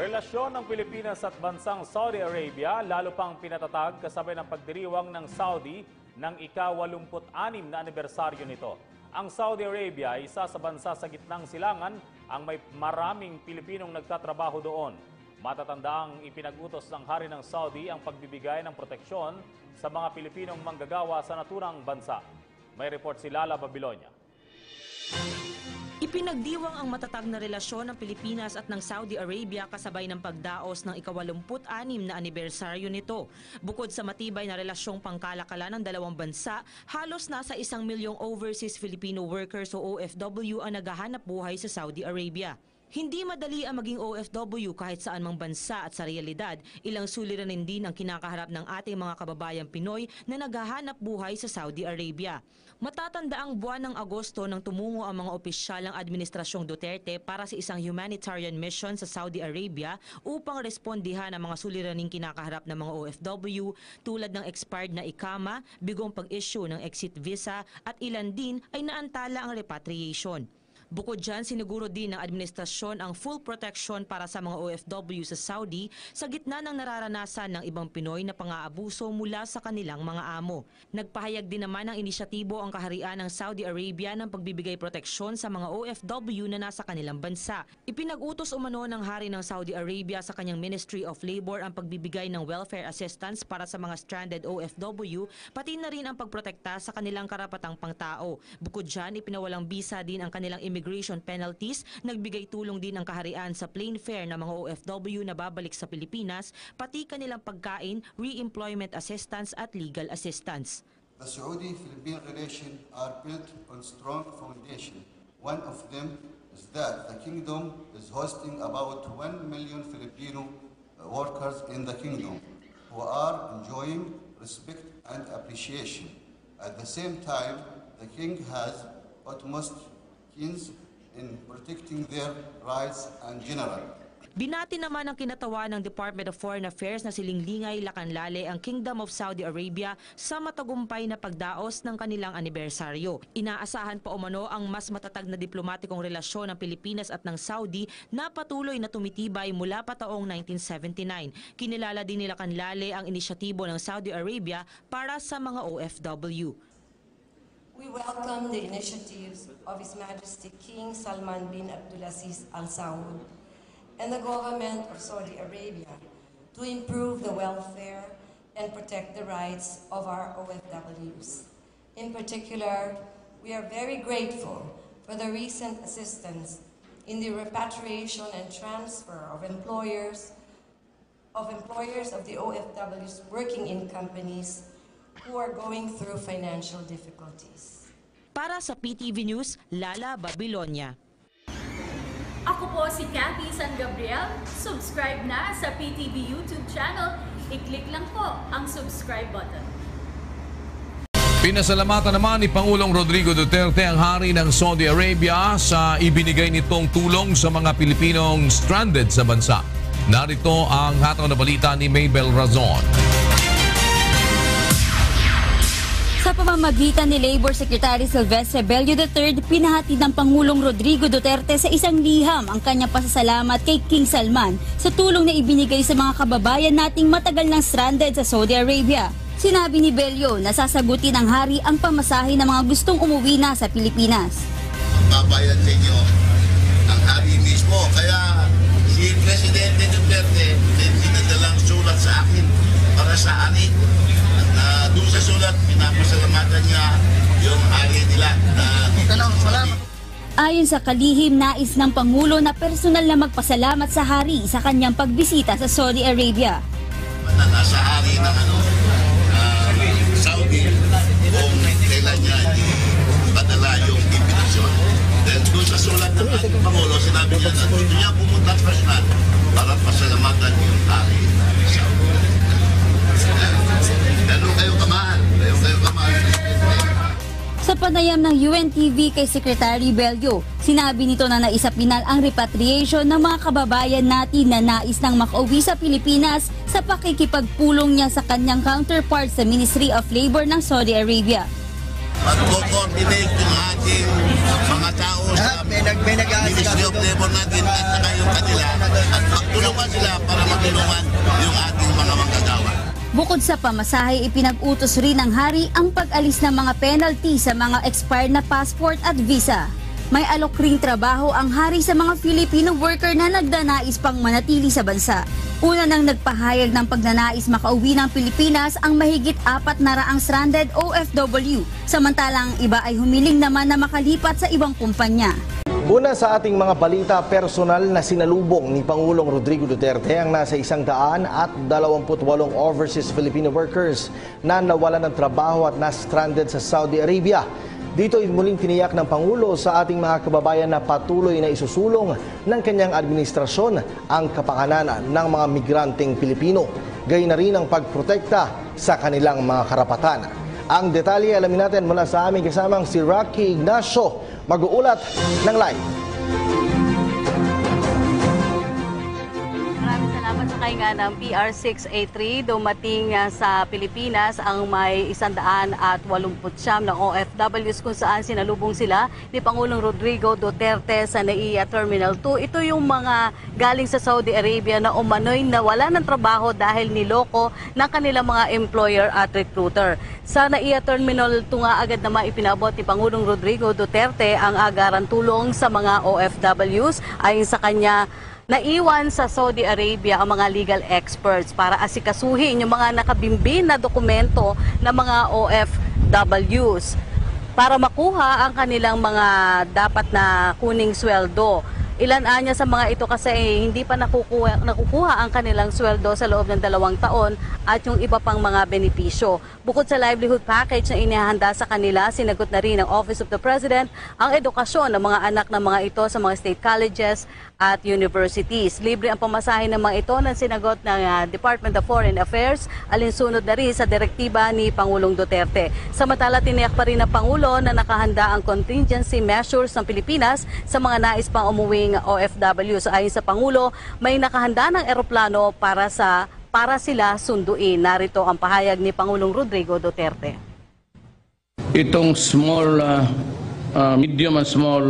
Relasyon ng Pilipinas at bansang Saudi Arabia lalo pang pinatatag kasabay ng pagdiriwang ng Saudi ng ika-86 na anibersaryo nito. Ang Saudi Arabia ay isa sa bansa sa gitnang silangan ang may maraming Pilipinong nagtatrabaho doon. Matatandaang ipinag-utos ng hari ng Saudi ang pagbibigay ng proteksyon sa mga Pilipinong manggagawa sa naturang bansa. May report si Lala Babilonia. Ipinagdiwang ang matatag na relasyon ng Pilipinas at ng Saudi Arabia kasabay ng pagdaos ng ika-86 na anibersaryo nito. Bukod sa matibay na relasyong pangkalakala ng dalawang bansa, halos nasa 1 milyong overseas Filipino workers o OFW ang naghahanap buhay sa Saudi Arabia. Hindi madali ang maging OFW kahit saan mang bansa at sa realidad, ilang suliranin din ang kinakaharap ng ating mga kababayang Pinoy na naghahanap buhay sa Saudi Arabia. Matatanda ang buwan ng Agosto nang tumungo ang mga opisyal ng Administrasyong Duterte para sa isang humanitarian mission sa Saudi Arabia upang respondihan ang mga suliraning kinakaharap ng mga OFW tulad ng expired na ikama, bigong pag-issue ng exit visa at ilan din ay naantala ang repatriation. Bukod dyan, siniguro din ng administrasyon ang full protection para sa mga OFW sa Saudi sa gitna ng nararanasan ng ibang Pinoy na pang-aabuso mula sa kanilang mga amo. Nagpahayag din naman ng inisyatibo ang kaharian ng Saudi Arabia ng pagbibigay proteksyon sa mga OFW na nasa kanilang bansa. Ipinag-utos umano ng hari ng Saudi Arabia sa kanyang Ministry of Labor ang pagbibigay ng welfare assistance para sa mga stranded OFW, pati na rin ang pagprotekta sa kanilang karapatang pangtao. Bukod dyan, ipinawalang bisa din ang kanilang immigration penalties, nagbigay tulong din ang kaharian sa plane fare ng mga OFW na babalik sa Pilipinas, pati kanilang pagkain, re-employment assistance at legal assistance. The Saudi-Philippine relations are built on strong foundation. One of them is that the kingdom is hosting about 1 million Filipino workers in the kingdom who are enjoying respect and appreciation. At the same time, the king has utmost in protecting their rights and general. Binati naman ang kinatawan ng Department of Foreign Affairs na si Linglingay Lacanlale ang Kingdom of Saudi Arabia sa matagumpay na pagdaos ng kanilang anibersaryo. Inaasahan pa umano ang mas matatag na diplomatikong relasyon ng Pilipinas at ng Saudi na patuloy na tumitibay mula pa taong 1979. Kinilala din ni Lacanlale ang inisyatibo ng Saudi Arabia para sa mga OFW. We welcome the initiatives of His Majesty King Salman bin Abdulaziz Al Saud and the government of Saudi Arabia to improve the welfare and protect the rights of our OFWs. In particular, we are very grateful for the recent assistance in the repatriation and transfer of employers of the OFWs working in companies who are going through financial difficulties. Para sa PTV News, Lala Babilonia. Ako po si Cathy San Gabriel. Subscribe na sa PTV YouTube channel. I-click lang po ang subscribe button. Pinasalamatan naman ni Pangulong Rodrigo Duterte ang hari ng Saudi Arabia sa ibinigay nitong tulong sa mga Pilipinong stranded sa bansa. Narito ang hataw na balita ni Maybel Razon. Sa pamamagitan ni Labor Secretary Silvestre Bello III, pinahatid ng Pangulong Rodrigo Duterte sa isang liham ang kanyang pasasalamat kay King Salman sa tulong na ibinigay sa mga kababayan nating matagal nang stranded sa Saudi Arabia. Sinabi ni Bello na sasagutin ng hari ang pamasahe ng mga gustong umuwi na sa Pilipinas. Babayan sa inyo ang hari mismo. Kaya si Presidente Duterte pinadalang sulat sa akin para sa hari. Doon sa sulat, pinapasalamatan niya yung hari nila. Ayon sa kalihim, nais ng Pangulo na personal na magpasalamat sa hari sa kanyang pagbisita sa Saudi Arabia. Nasa hari ng Saudi kung kailan niya ipadala yung invitation. Then doon sa sulat ng ating Pangulo, sinabi niya na gusto niya pumunta personal para pasalamatan yung hari ng Saudi. Sa panayam ng UNTV kay Secretary Bello, sinabi nito na naisapinal ang repatriation ng mga kababayan natin na nais nang makauwi sa Pilipinas sa pakikipagpulong niya sa kanyang counterpart sa Ministry of Labor ng Saudi Arabia. pag-coordinate yung ating mga tao sa Ministry of Labor natin at saka yung kanila at magtulungan sila para matulungan yung ating mga manggagawa. Bukod sa pamasahe, ipinag-utos rin ng hari ang pag-alis ng mga penalty sa mga expired na passport at visa. May alok ring trabaho ang hari sa mga Filipino worker na nagdanais pang manatili sa bansa. Una nang nagpahayag ng pagnanais makauwi ng Pilipinas ang mahigit 400 stranded OFW, samantalang iba ay humiling naman na makalipat sa ibang kumpanya. Una sa ating mga balita, personal na sinalubong ni Pangulong Rodrigo Duterte ang nasa 128 overseas Filipino workers na nawalan ng trabaho at na-stranded sa Saudi Arabia. Dito muling tiniyak ng Pangulo sa ating mga kababayan na patuloy na isusulong ng kanyang administrasyon ang kapakanan ng mga migranteng Pilipino, gayon na rin ang pagprotekta sa kanilang mga karapatan. Ang detalye alamin natin mula sa aming kasamang si Rocky Ignacio, mag-uulat ng live. Maraming salamat sa kainga ng PR683. Dumating sa Pilipinas ang may 189 na OFWs kung saan sinalubong sila ni Pangulong Rodrigo Duterte sa NAIA Terminal 2. Ito yung mga galing sa Saudi Arabia na umano'y nawala ng trabaho dahil niloko ng kanilang mga employer at recruiter. Sa NAIA Terminal 2 nga agad naman ipinabot ni Pangulong Rodrigo Duterte ang agaran tulong sa mga OFWs. Ayon sa kanya, naiwan sa Saudi Arabia ang mga legal experts para asikasuhin yung mga nakabimbin na dokumento ng mga OFWs para makuha ang kanilang mga dapat na kuning sweldo. Ilan anya sa mga ito kasi hindi pa nakukuha ang kanilang sweldo sa loob ng 2 taon at yung iba pang mga benepisyo. Bukod sa livelihood package na inihanda sa kanila, sinagot na rin ng Office of the President ang edukasyon ng mga anak ng mga ito sa mga state colleges at universities. Libre ang pamasahe ng mga ito ng sinagot ng Department of Foreign Affairs, alinsunod na rin sa direktiba ni Pangulong Duterte. Samantala, tiniyak pa rin ng Pangulo na nakahanda ang contingency measures ng Pilipinas sa mga nais pang umuwing OFW. So, ayon sa Pangulo, may nakahanda ng eroplano para sila sunduin. Narito ang pahayag ni Pangulong Rodrigo Duterte. Itong medium and small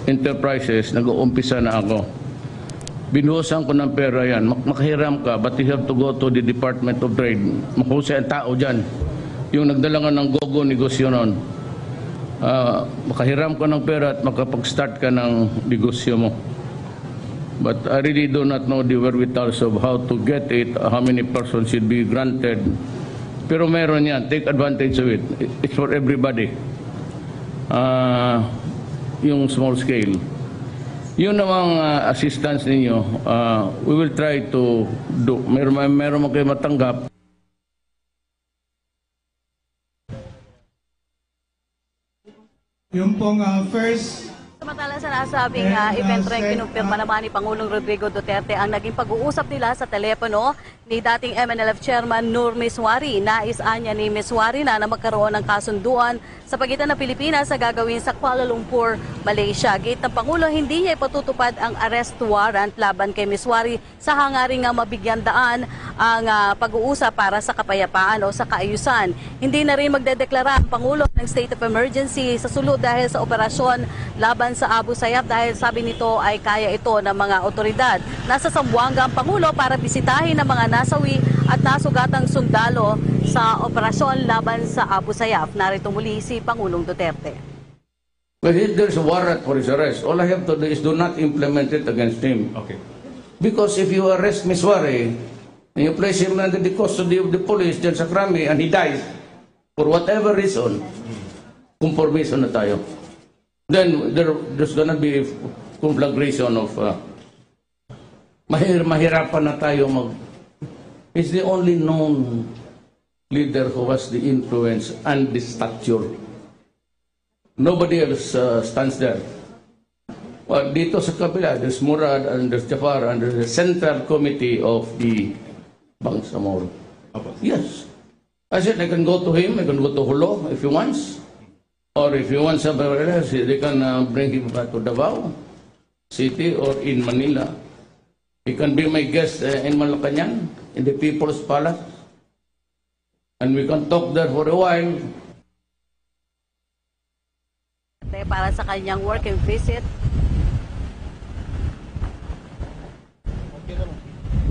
enterprises, nag-uumpisa na ako. Binuhusan ko ng pera yan. Makahiram ka, but you have to go to the Department of Trade. Mahusay ang tao dyan. Yung nagdala nga ng gogo negosyo nun. Makahiram ka ng pera at makapag-start ka ng negosyo mo. But I really do not know the wherewithals of how to get it, how many persons should be granted. Pero meron yan. Take advantage of it. It's for everybody. Yung small scale. Yung namang assistance ninyo, we will try to do. Meron mo kayo matanggap. Yung pong first. Samantala sa nasabing event rin, kinumpirma naman ni Pangulong Rodrigo Duterte ang naging pag-uusap nila sa telepono ni dating MNLF Chairman Nur Miswari. Nais-anya ni Miswari na magkaroon ng kasunduan sa pagitan ng Pilipinas sa gagawin sa Kuala Lumpur, Malaysia. Gate ng Pangulo, hindi niya ipatutupad ang arrest warrant laban kay Miswari sa hangaring nga mabigyan daan ang pag-uusap para sa kapayapaan o sa kaayusan. Hindi na rin magdedeklara ang Pangulo ng state of emergency sa sulod dahil sa operasyon laban sa Abu Sayyaf dahil sabi nito ay kaya ito ng mga otoridad. Nasa Zamboanga ang Pangulo para bisitahin ang mga nasawi at nasugatang sundalo sa operasyon laban sa Abu Sayyaf. Narito muli si Pangulong Duterte. Well, if there's a warrant for his arrest, all I have to do is do not implement it against him. Okay. Because if you arrest Miswari and you place him under the custody of the police dyan sa Krami and he dies for whatever reason, conformation na tayo. Then there's gonna be a conflagration of mahirapan na tayo He's the only known leader who has the influence and the stature. Nobody else stands there. Well, dito sa kabila, there's Murad and there's Jafar and there's the Central Committee of the Bangsamoro. Yes. I said I can go to him, I can go to Hulo if he wants. Or if you want somewhere else, they can bring him back to Davao City or in Manila. He can be my guest in Malacanang, in the People's Palace. And we can talk there for a while. Duterte para sa kanyang working visit.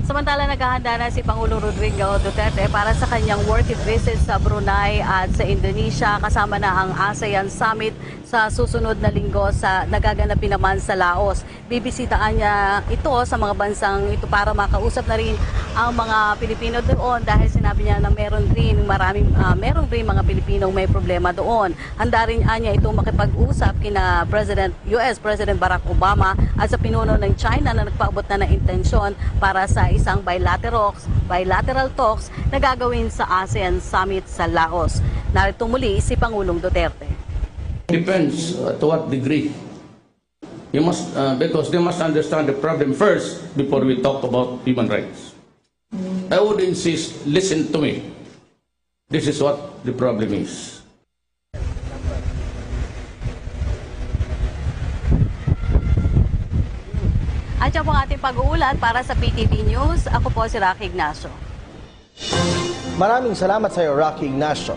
Samantala, naghahanda na si Pangulong Rodrigo Duterte para sa kanyang working visit sa Brunei at sa Indonesia, kasama na ang ASEAN Summit sa susunod na linggo sa nagaganapin naman sa Laos. Bibisitaan niya ito sa mga bansang ito para makausap na rin ang mga Pilipino doon dahil sinabi niya na meron rin mga Pilipinong may problema doon. Handa rin niya ito makipag-usap kina US President Barack Obama at sa pinuno ng China na nagpaabot na ng intensyon para sa isang bilateral talks na gagawin sa ASEAN Summit sa Laos. Narito muli si Pangulong Duterte. Depends to what degree. You must, because they must understand the problem first before we talk about human rights. I would insist, listen to me. This is what the problem is. At yan po ang ating pag-uulat para sa PTV News. Ako po si Rocky Ignacio. Maraming salamat sa iyo, Rocky Ignacio.